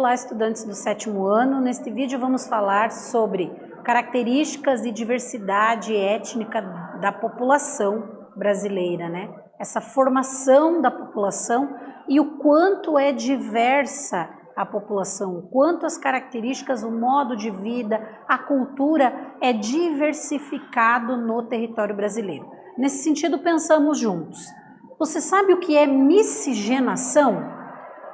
Olá, estudantes do 7º ano. Neste vídeo vamos falar sobre características e diversidade étnica da população brasileira, né? Essa formação da população e o quanto é diversa a população, o quanto as características, o modo de vida, a cultura é diversificado no território brasileiro. Nesse sentido, pensamos juntos. Você sabe o que é miscigenação?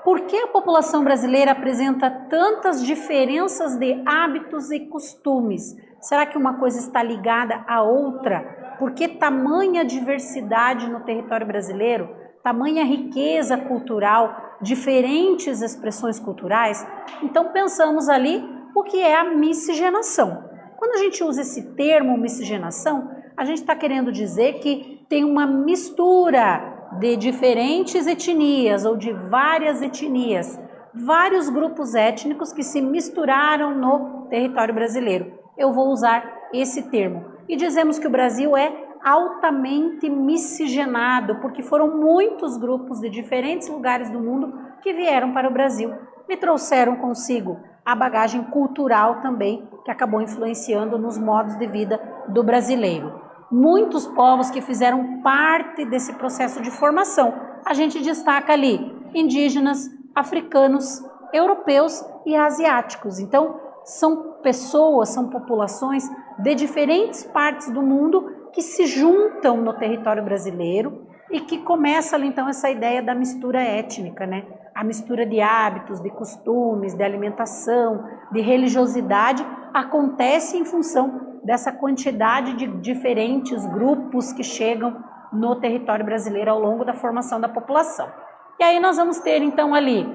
Por que a população brasileira apresenta tantas diferenças de hábitos e costumes? Será que uma coisa está ligada à outra? Por que tamanha diversidade no território brasileiro? Tamanha riqueza cultural, diferentes expressões culturais? Então pensamos ali o que é a miscigenação. Quando a gente usa esse termo miscigenação, a gente está querendo dizer que tem uma mistura de diferentes etnias ou de várias etnias, vários grupos étnicos que se misturaram no território brasileiro. Eu vou usar esse termo. E dizemos que o Brasil é altamente miscigenado, porque foram muitos grupos de diferentes lugares do mundo que vieram para o Brasil e trouxeram consigo a bagagem cultural também, que acabou influenciando nos modos de vida do brasileiro. Muitos povos que fizeram parte desse processo de formação. A gente destaca ali indígenas, africanos, europeus e asiáticos. Então, são pessoas, são populações de diferentes partes do mundo que se juntam no território brasileiro e que começa ali, então, essa ideia da mistura étnica, né? A mistura de hábitos, de costumes, de alimentação, de religiosidade acontece em função dessa quantidade de diferentes grupos que chegam no território brasileiro ao longo da formação da população. E aí nós vamos ter então ali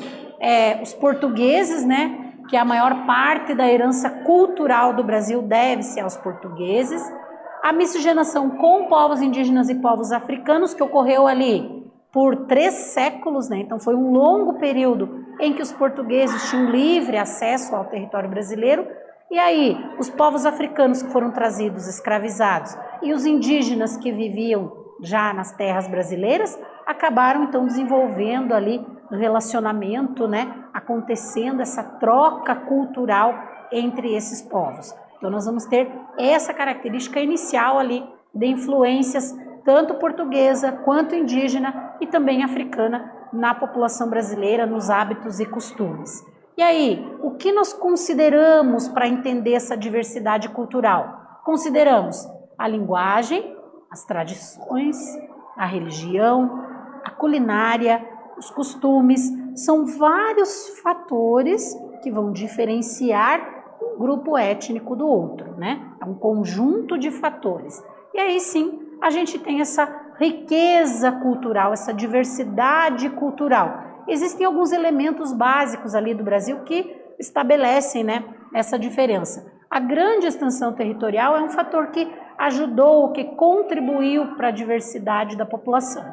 os portugueses, né, que a maior parte da herança cultural do Brasil deve-se aos portugueses, a miscigenação com povos indígenas e povos africanos, que ocorreu ali por 3 séculos, né, então foi um longo período em que os portugueses tinham livre acesso ao território brasileiro. E aí, os povos africanos que foram trazidos escravizados e os indígenas que viviam já nas terras brasileiras acabaram então desenvolvendo ali um relacionamento, né, acontecendo essa troca cultural entre esses povos. Então nós vamos ter essa característica inicial ali de influências tanto portuguesa quanto indígena e também africana na população brasileira, nos hábitos e costumes. E aí, o que nós consideramos para entender essa diversidade cultural? Consideramos a linguagem, as tradições, a religião, a culinária, os costumes. São vários fatores que vão diferenciar um grupo étnico do outro, né? É um conjunto de fatores. E aí sim, a gente tem essa riqueza cultural, essa diversidade cultural. Existem alguns elementos básicos ali do Brasil que estabelecem, né, essa diferença. A grande extensão territorial é um fator que ajudou, que contribuiu para a diversidade da população.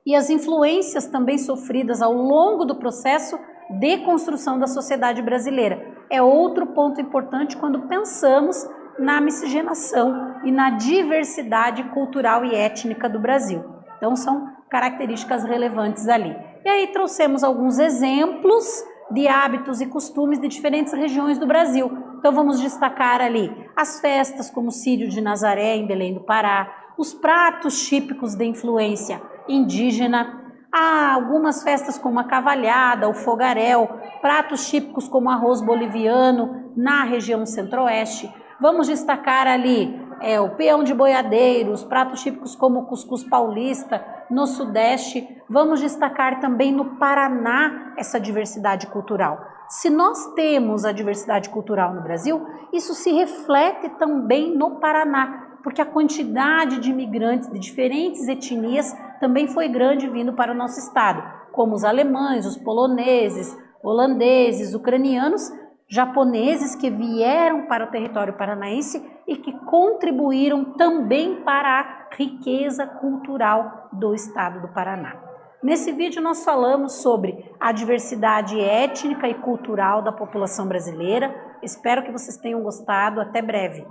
E as influências também sofridas ao longo do processo de construção da sociedade brasileira. É outro ponto importante quando pensamos na miscigenação e na diversidade cultural e étnica do Brasil. Então são características relevantes ali. E aí trouxemos alguns exemplos de hábitos e costumes de diferentes regiões do Brasil. Então vamos destacar ali as festas como Círio de Nazaré em Belém do Pará, os pratos típicos de influência indígena, há algumas festas como a cavalhada, o fogaréu, pratos típicos como arroz boliviano na região centro-oeste. Vamos destacar ali o peão de boiadeiros, pratos típicos como o cuscuz paulista no sudeste. Vamos destacar também no Paraná essa diversidade cultural. Se nós temos a diversidade cultural no Brasil, isso se reflete também no Paraná, porque a quantidade de imigrantes de diferentes etnias também foi grande vindo para o nosso estado, como os alemães, os poloneses, holandeses, ucranianos, japoneses que vieram para o território paranaense e que contribuíram também para a riqueza cultural do estado do Paraná. Nesse vídeo nós falamos sobre a diversidade étnica e cultural da população brasileira. Espero que vocês tenham gostado. Até breve.